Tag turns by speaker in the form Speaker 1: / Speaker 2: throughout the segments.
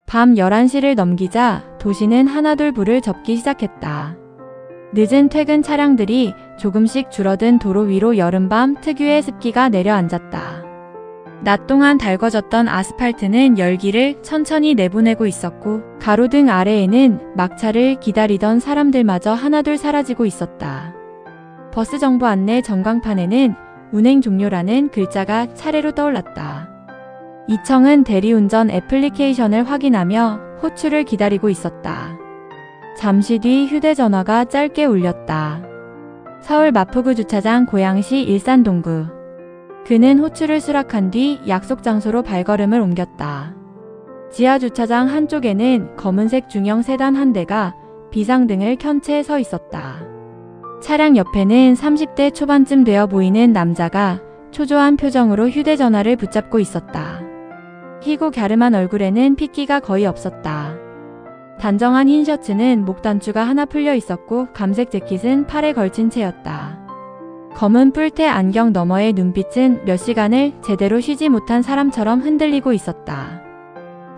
Speaker 1: 밤 11시를 넘기자 도시는 하나둘 불을 접기 시작했다. 늦은 퇴근 차량들이 조금씩 줄어든 도로 위로 여름밤 특유의 습기가 내려앉았다. 낮 동안 달궈졌던 아스팔트는 열기를 천천히 내보내고 있었고 가로등 아래에는 막차를 기다리던 사람들마저 하나둘 사라지고 있었다. 버스 정보 안내 전광판에는 운행 종료라는 글자가 차례로 떠올랐다. 이청은 대리운전 애플리케이션을 확인하며 호출을 기다리고 있었다. 잠시 뒤 휴대전화가 짧게 울렸다. 서울 마포구 주차장 고양시 일산동구. 그는 호출을 수락한 뒤 약속 장소로 발걸음을 옮겼다. 지하 주차장 한쪽에는 검은색 중형 세단 한 대가 비상등을 켠 채 서 있었다. 차량 옆에는 30대 초반쯤 되어 보이는 남자가 초조한 표정으로 휴대전화를 붙잡고 있었다. 희고 갸름한 얼굴에는 핏기가 거의 없었다. 단정한 흰 셔츠는 목 단추가 하나 풀려 있었고 감색 재킷은 팔에 걸친 채였다. 검은 뿔테 안경 너머의 눈빛은 몇 시간을 제대로 쉬지 못한 사람처럼 흔들리고 있었다.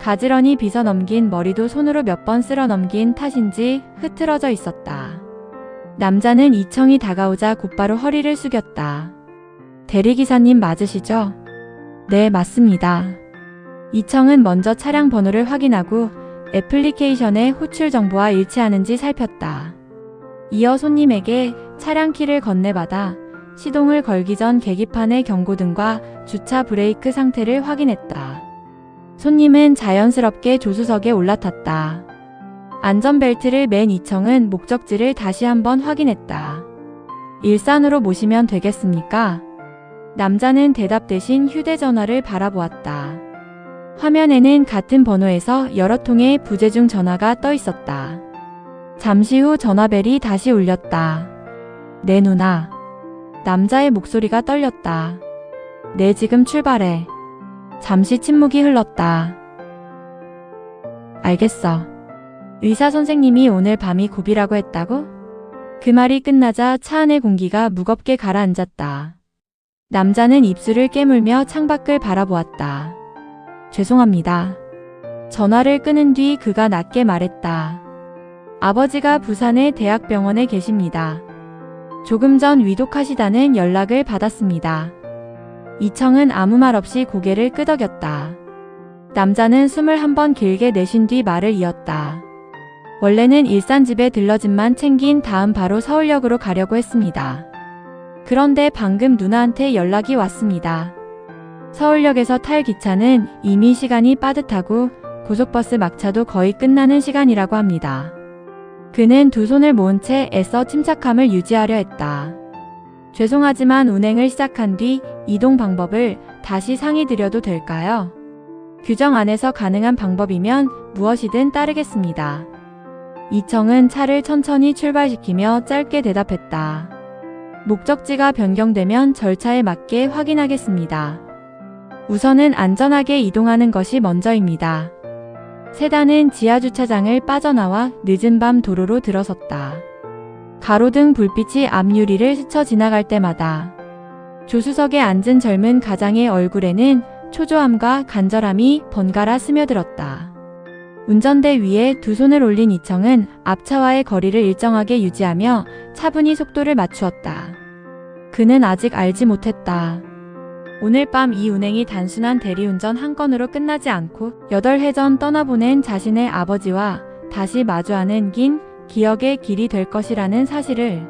Speaker 1: 가지런히 빗어 넘긴 머리도 손으로 몇 번 쓸어 넘긴 탓인지 흐트러져 있었다. 남자는 이청이 다가오자 곧바로 허리를 숙였다. 대리기사님 맞으시죠? 네, 맞습니다. 이청은 먼저 차량 번호를 확인하고 애플리케이션의 호출 정보와 일치하는지 살폈다. 이어 손님에게 차량 키를 건네받아 시동을 걸기 전 계기판의 경고등과 주차 브레이크 상태를 확인했다. 손님은 자연스럽게 조수석에 올라탔다. 안전벨트를 맨 이청은 목적지를 다시 한번 확인했다. 일산으로 모시면 되겠습니까? 남자는 대답 대신 휴대전화를 바라보았다. 화면에는 같은 번호에서 여러 통의 부재중 전화가 떠 있었다. 잠시 후 전화벨이 다시 울렸다. 네, 누나. 남자의 목소리가 떨렸다. 네, 지금 출발해. 잠시 침묵이 흘렀다. 알겠어. 의사 선생님이 오늘 밤이 고비라고 했다고? 그 말이 끝나자 차 안의 공기가 무겁게 가라앉았다. 남자는 입술을 깨물며 창밖을 바라보았다. 죄송합니다. 전화를 끊은 뒤 그가 낮게 말했다. 아버지가 부산의 대학병원에 계십니다. 조금 전 위독하시다는 연락을 받았습니다. 이청은 아무 말 없이 고개를 끄덕였다. 남자는 숨을 한번 길게 내쉰 뒤 말을 이었다. 원래는 일산집에 들러짐만 챙긴 다음 바로 서울역으로 가려고 했습니다. 그런데 방금 누나한테 연락이 왔습니다. 서울역에서 탈 기차는 이미 시간이 빠듯하고 고속버스 막차도 거의 끝나는 시간이라고 합니다. 그는 두 손을 모은 채 애써 침착함을 유지하려 했다. 죄송하지만 운행을 시작한 뒤 이동 방법을 다시 상의드려도 될까요? 규정 안에서 가능한 방법이면 무엇이든 따르겠습니다. 이청은 차를 천천히 출발시키며 짧게 대답했다. 목적지가 변경되면 절차에 맞게 확인하겠습니다. 우선은 안전하게 이동하는 것이 먼저입니다. 세단은 지하주차장을 빠져나와 늦은 밤 도로로 들어섰다. 가로등 불빛이 앞유리를 스쳐 지나갈 때마다 조수석에 앉은 젊은 가장의 얼굴에는 초조함과 간절함이 번갈아 스며들었다. 운전대 위에 두 손을 올린 이청은 앞차와의 거리를 일정하게 유지하며 차분히 속도를 맞추었다. 그는 아직 알지 못했다. 오늘 밤 이 운행이 단순한 대리운전 한 건으로 끝나지 않고 8해 전 떠나보낸 자신의 아버지와 다시 마주하는 긴 기억의 길이 될 것이라는 사실을.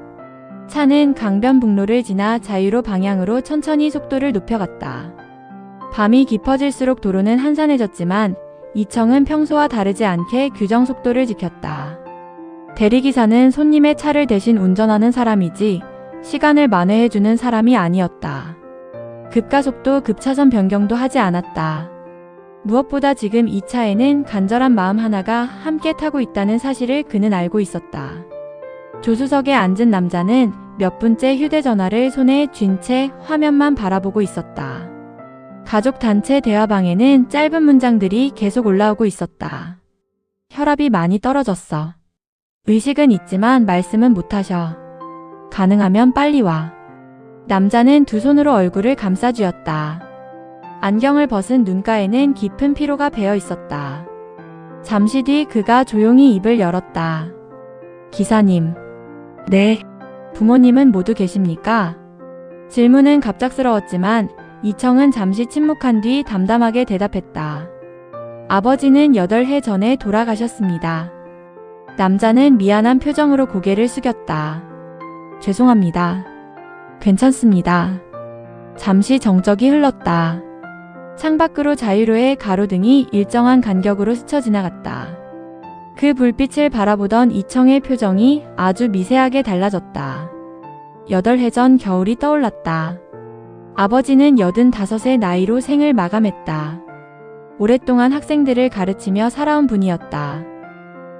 Speaker 1: 차는 강변북로를 지나 자유로 방향으로 천천히 속도를 높여갔다. 밤이 깊어질수록 도로는 한산해졌지만 이청은 평소와 다르지 않게 규정 속도를 지켰다. 대리기사는 손님의 차를 대신 운전하는 사람이지 시간을 만회해주는 사람이 아니었다. 급가속도 급차선 변경도 하지 않았다. 무엇보다 지금 이 차에는 간절한 마음 하나가 함께 타고 있다는 사실을 그는 알고 있었다. 조수석에 앉은 남자는 몇 분째 휴대전화를 손에 쥔 채 화면만 바라보고 있었다. 가족 단체 대화방에는 짧은 문장들이 계속 올라오고 있었다. 혈압이 많이 떨어졌어. 의식은 있지만 말씀은 못하셔. 가능하면 빨리 와. 남자는 두 손으로 얼굴을 감싸쥐었다. 안경을 벗은 눈가에는 깊은 피로가 배어 있었다. 잠시 뒤 그가 조용히 입을 열었다. 기사님. 네. 부모님은 모두 계십니까? 질문은 갑작스러웠지만 이청은 잠시 침묵한 뒤 담담하게 대답했다. 아버지는 8해 전에 돌아가셨습니다. 남자는 미안한 표정으로 고개를 숙였다. 죄송합니다. 괜찮습니다. 잠시 정적이 흘렀다. 창밖으로 자유로의 가로등이 일정한 간격으로 스쳐 지나갔다. 그 불빛을 바라보던 이청의 표정이 아주 미세하게 달라졌다. 8해 전 겨울이 떠올랐다. 아버지는 85의 나이로 생을 마감했다. 오랫동안 학생들을 가르치며 살아온 분이었다.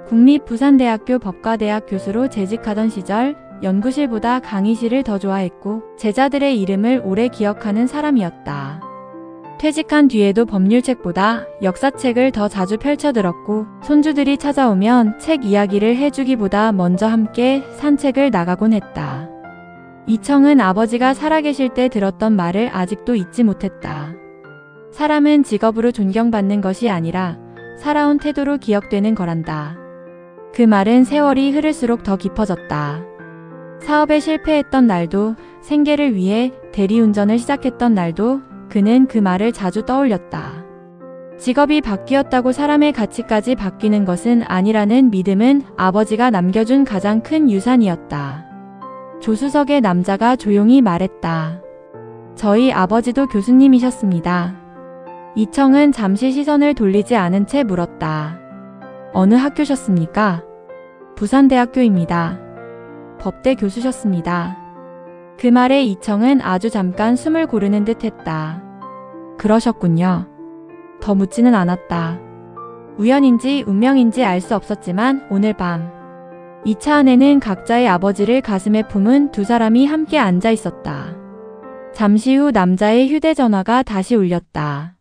Speaker 1: 국립부산대학교 법과대학 교수로 재직하던 시절 연구실보다 강의실을 더 좋아했고 제자들의 이름을 오래 기억하는 사람이었다. 퇴직한 뒤에도 법률책보다 역사책을 더 자주 펼쳐들었고 손주들이 찾아오면 책 이야기를 해주기보다 먼저 함께 산책을 나가곤 했다. 이청은 아버지가 살아계실 때 들었던 말을 아직도 잊지 못했다. 사람은 직업으로 존경받는 것이 아니라 살아온 태도로 기억되는 거란다. 그 말은 세월이 흐를수록 더 깊어졌다. 사업에 실패했던 날도, 생계를 위해 대리운전을 시작했던 날도 그는 그 말을 자주 떠올렸다. 직업이 바뀌었다고 사람의 가치까지 바뀌는 것은 아니라는 믿음은 아버지가 남겨준 가장 큰 유산이었다. 조수석의 남자가 조용히 말했다. 저희 아버지도 교수님이셨습니다. 이청은 잠시 시선을 돌리지 않은 채 물었다. 어느 학교셨습니까? 부산대학교입니다. 법대 교수셨습니다. 그 말에 이청은 아주 잠깐 숨을 고르는 듯 했다. 그러셨군요. 더 묻지는 않았다. 우연인지 운명인지 알 수 없었지만 오늘 밤 이 차 안에는 각자의 아버지를 가슴에 품은 두 사람이 함께 앉아 있었다. 잠시 후 남자의 휴대전화가 다시 울렸다.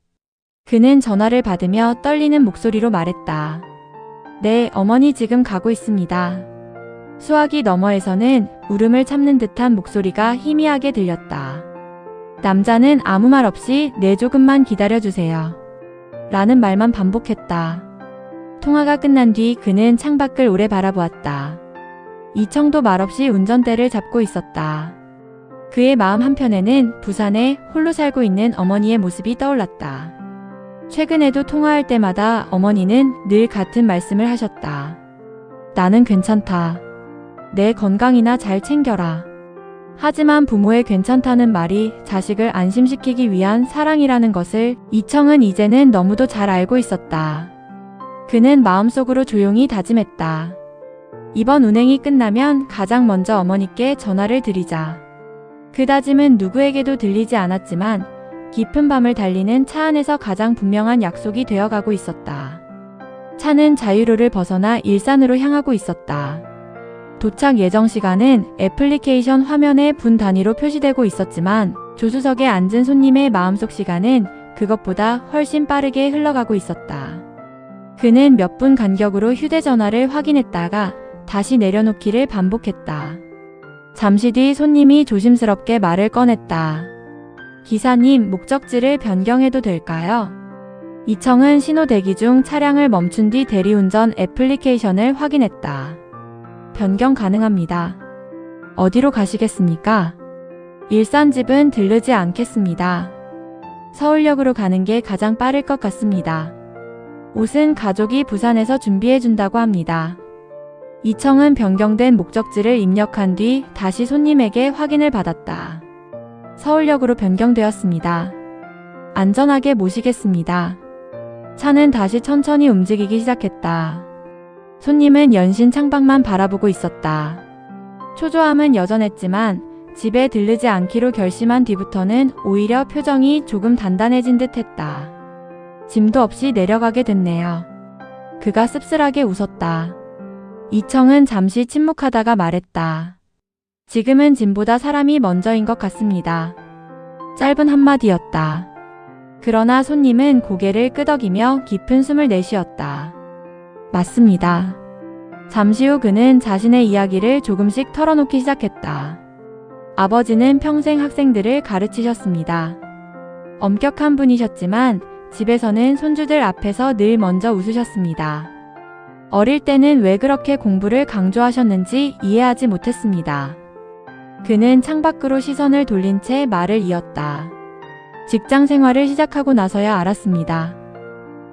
Speaker 1: 그는 전화를 받으며 떨리는 목소리로 말했다. 네, 어머니 지금 가고 있습니다. 수화기 너머에서는 울음을 참는 듯한 목소리가 희미하게 들렸다. 남자는 아무 말 없이 네 조금만 기다려주세요. 라는 말만 반복했다. 통화가 끝난 뒤 그는 창밖을 오래 바라보았다. 이청도 말없이 운전대를 잡고 있었다. 그의 마음 한편에는 부산에 홀로 살고 있는 어머니의 모습이 떠올랐다. 최근에도 통화할 때마다 어머니는 늘 같은 말씀을 하셨다. 나는 괜찮다. 내 건강이나 잘 챙겨라. 하지만 부모의 괜찮다는 말이 자식을 안심시키기 위한 사랑이라는 것을 이청은 이제는 너무도 잘 알고 있었다. 그는 마음속으로 조용히 다짐했다. 이번 운행이 끝나면 가장 먼저 어머니께 전화를 드리자. 그 다짐은 누구에게도 들리지 않았지만 깊은 밤을 달리는 차 안에서 가장 분명한 약속이 되어가고 있었다. 차는 자유로를 벗어나 일산으로 향하고 있었다. 도착 예정 시간은 애플리케이션 화면에 분 단위로 표시되고 있었지만 조수석에 앉은 손님의 마음속 시간은 그것보다 훨씬 빠르게 흘러가고 있었다. 그는 몇 분 간격으로 휴대전화를 확인했다가 다시 내려놓기를 반복했다. 잠시 뒤 손님이 조심스럽게 말을 꺼냈다. 기사님, 목적지를 변경해도 될까요? 이청은 신호 대기 중 차량을 멈춘 뒤 대리운전 애플리케이션을 확인했다. 변경 가능합니다. 어디로 가시겠습니까? 일산집은 들르지 않겠습니다. 서울역으로 가는 게 가장 빠를 것 같습니다. 옷은 가족이 부산에서 준비해준다고 합니다. 이청은 변경된 목적지를 입력한 뒤 다시 손님에게 확인을 받았다. 서울역으로 변경되었습니다. 안전하게 모시겠습니다. 차는 다시 천천히 움직이기 시작했다. 손님은 연신 창밖만 바라보고 있었다. 초조함은 여전했지만 집에 들르지 않기로 결심한 뒤부터는 오히려 표정이 조금 단단해진 듯 했다. 짐도 없이 내려가게 됐네요. 그가 씁쓸하게 웃었다. 이청은 잠시 침묵하다가 말했다. 지금은 짐보다 사람이 먼저인 것 같습니다. 짧은 한마디였다. 그러나 손님은 고개를 끄덕이며 깊은 숨을 내쉬었다. 맞습니다. 잠시 후 그는 자신의 이야기를 조금씩 털어놓기 시작했다. 아버지는 평생 학생들을 가르치셨습니다. 엄격한 분이셨지만 집에서는 손주들 앞에서 늘 먼저 웃으셨습니다. 어릴 때는 왜 그렇게 공부를 강조하셨는지 이해하지 못했습니다. 그는 창밖으로 시선을 돌린 채 말을 이었다. 직장 생활을 시작하고 나서야 알았습니다.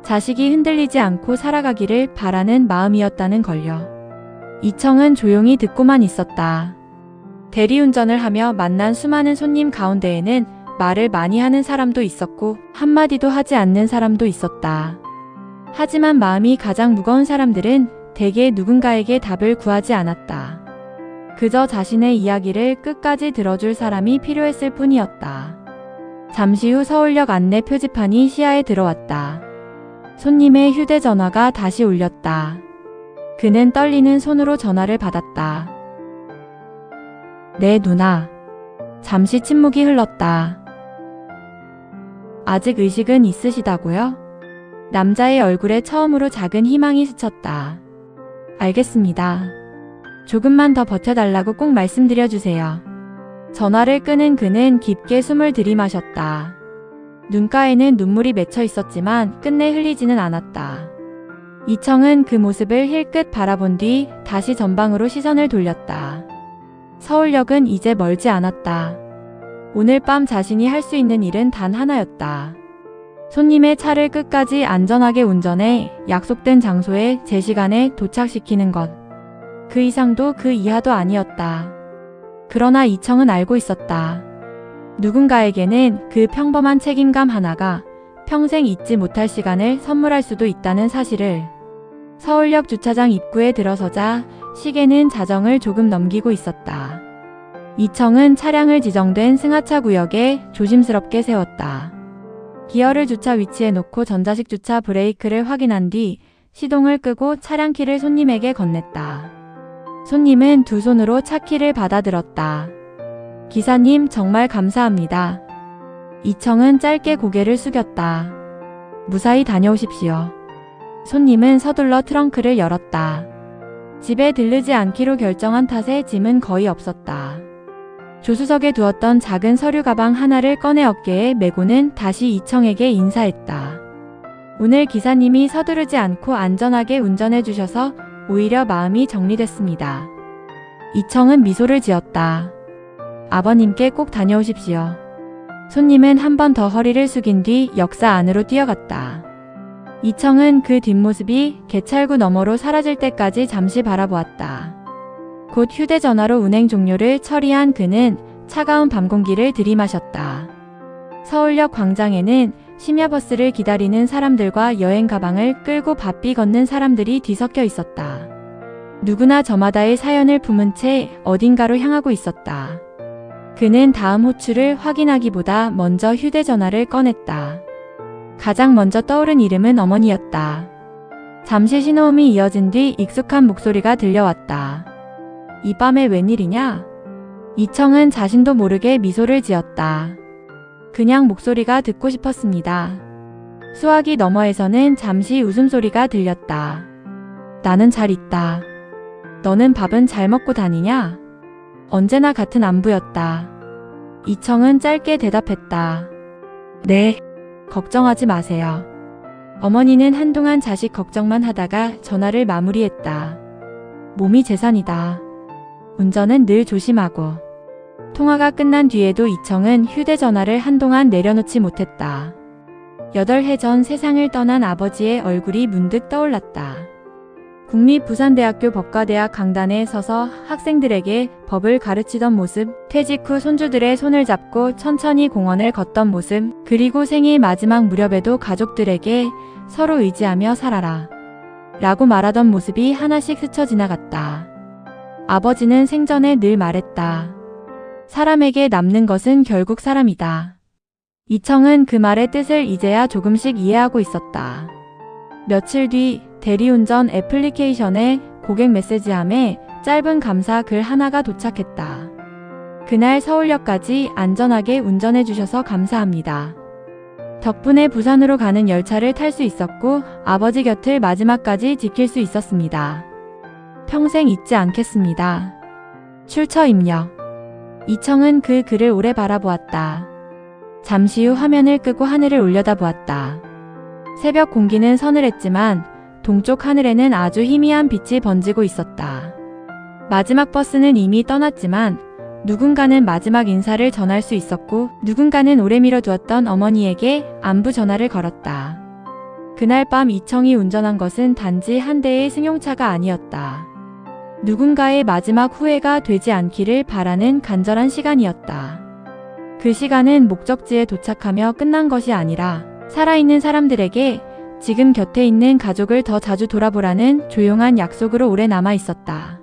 Speaker 1: 자식이 흔들리지 않고 살아가기를 바라는 마음이었다는 걸요. 이청은 조용히 듣고만 있었다. 대리운전을 하며 만난 수많은 손님 가운데에는 말을 많이 하는 사람도 있었고 한마디도 하지 않는 사람도 있었다. 하지만 마음이 가장 무거운 사람들은 대개 누군가에게 답을 구하지 않았다. 그저 자신의 이야기를 끝까지 들어줄 사람이 필요했을 뿐이었다. 잠시 후 서울역 안내 표지판이 시야에 들어왔다. 손님의 휴대전화가 다시 울렸다. 그는 떨리는 손으로 전화를 받았다. 네, 누나. 잠시 침묵이 흘렀다. 아직 의식은 있으시다고요? 남자의 얼굴에 처음으로 작은 희망이 스쳤다. 알겠습니다. 조금만 더 버텨달라고 꼭 말씀드려주세요. 전화를 끄는 그는 깊게 숨을 들이마셨다. 눈가에는 눈물이 맺혀 있었지만 끝내 흘리지는 않았다. 이청은 그 모습을 힐끗 바라본 뒤 다시 전방으로 시선을 돌렸다. 서울역은 이제 멀지 않았다. 오늘 밤 자신이 할 수 있는 일은 단 하나였다. 손님의 차를 끝까지 안전하게 운전해 약속된 장소에 제 시간에 도착시키는 것. 그 이상도 그 이하도 아니었다. 그러나 이청은 알고 있었다. 누군가에게는 그 평범한 책임감 하나가 평생 잊지 못할 시간을 선물할 수도 있다는 사실을. 서울역 주차장 입구에 들어서자 시계는 자정을 조금 넘기고 있었다. 이청은 차량을 지정된 승하차 구역에 조심스럽게 세웠다. 기어를 주차 위치에 놓고 전자식 주차 브레이크를 확인한 뒤 시동을 끄고 차량 키를 손님에게 건넸다. 손님은 두 손으로 차 키를 받아들었다. 기사님, 정말 감사합니다. 이청은 짧게 고개를 숙였다. 무사히 다녀오십시오. 손님은 서둘러 트렁크를 열었다. 집에 들르지 않기로 결정한 탓에 짐은 거의 없었다. 조수석에 두었던 작은 서류 가방 하나를 꺼내 어깨에 메고는 다시 이청에게 인사했다. 오늘 기사님이 서두르지 않고 안전하게 운전해 주셔서 오히려 마음이 정리됐습니다. 이청은 미소를 지었다. 아버님께 꼭 다녀오십시오. 손님은 한 번 더 허리를 숙인 뒤 역사 안으로 뛰어갔다. 이청은 그 뒷모습이 개찰구 너머로 사라질 때까지 잠시 바라보았다. 곧 휴대전화로 운행 종료를 처리한 그는 차가운 밤 공기를 들이마셨다. 서울역 광장에는 심야버스를 기다리는 사람들과 여행 가방을 끌고 바삐 걷는 사람들이 뒤섞여 있었다. 누구나 저마다의 사연을 품은 채 어딘가로 향하고 있었다. 그는 다음 호출을 확인하기보다 먼저 휴대전화를 꺼냈다. 가장 먼저 떠오른 이름은 어머니였다. 잠시 신호음이 이어진 뒤 익숙한 목소리가 들려왔다. 이 밤에 웬일이냐? 이청은 자신도 모르게 미소를 지었다. 그냥 목소리가 듣고 싶었습니다. 수화기 너머에서는 잠시 웃음소리가 들렸다. 나는 잘 있다. 너는 밥은 잘 먹고 다니냐? 언제나 같은 안부였다. 이청은 짧게 대답했다. 네, 걱정하지 마세요. 어머니는 한동안 자식 걱정만 하다가 전화를 마무리했다. 몸이 재산이다. 운전은 늘 조심하고. 통화가 끝난 뒤에도 이청은 휴대전화를 한동안 내려놓지 못했다. 8해 전 세상을 떠난 아버지의 얼굴이 문득 떠올랐다. 국립부산대학교 법과대학 강단에 서서 학생들에게 법을 가르치던 모습, 퇴직 후 손주들의 손을 잡고 천천히 공원을 걷던 모습, 그리고 생의 마지막 무렵에도 가족들에게 서로 의지하며 살아라 라고 말하던 모습이 하나씩 스쳐 지나갔다. 아버지는 생전에 늘 말했다. 사람에게 남는 것은 결국 사람이다. 이청은 그 말의 뜻을 이제야 조금씩 이해하고 있었다. 며칠 뒤 대리운전 애플리케이션에 고객 메시지함에 짧은 감사 글 하나가 도착했다. 그날 서울역까지 안전하게 운전해 주셔서 감사합니다. 덕분에 부산으로 가는 열차를 탈 수 있었고 아버지 곁을 마지막까지 지킬 수 있었습니다. 평생 잊지 않겠습니다. 출처 입력. 이청은 그 글을 오래 바라보았다. 잠시 후 화면을 끄고 하늘을 올려다보았다. 새벽 공기는 서늘했지만 동쪽 하늘에는 아주 희미한 빛이 번지고 있었다. 마지막 버스는 이미 떠났지만 누군가는 마지막 인사를 전할 수 있었고 누군가는 오래 미뤄두었던 어머니에게 안부 전화를 걸었다. 그날 밤 이청이 운전한 것은 단지 한 대의 승용차가 아니었다. 누군가의 마지막 후회가 되지 않기를 바라는 간절한 시간이었다. 그 시간은 목적지에 도착하며 끝난 것이 아니라 살아있는 사람들에게 지금 곁에 있는 가족을 더 자주 돌아보라는 조용한 약속으로 오래 남아 있었다.